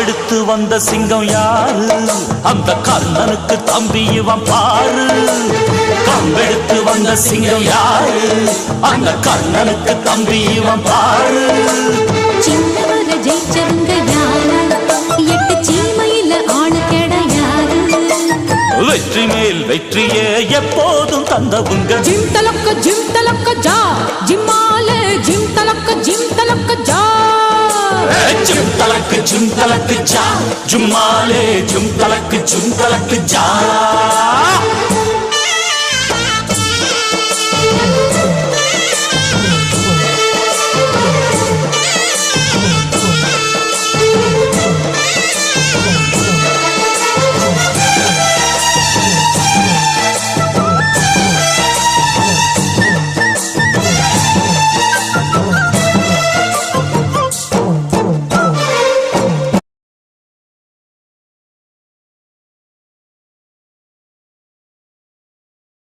காம்பெடுத்து வந்த சிங்கம் யாரு? அந்த கர்ணனுக்கு தம்பி இவன் பாரு. காம்பெடுத்து வந்த சிங்கம் யாரு? அந்த கர்ணனுக்கு தம்பி இவன் பாரு. சின்னவர ஜெயிச்சவங்க யாரு? 8 சீமையில ஆளு கிடையாது. வெற்றி மேல் வெற்றியே எப்போதும் தந்தவுங்க. ஜிம் தலக்க ஜா ஜிம்மால ஜிம் தலக்க ஜா ஜிம் தலக்கு ஜா ஜும்மாலே ஜிம் தலக்கு ஜா.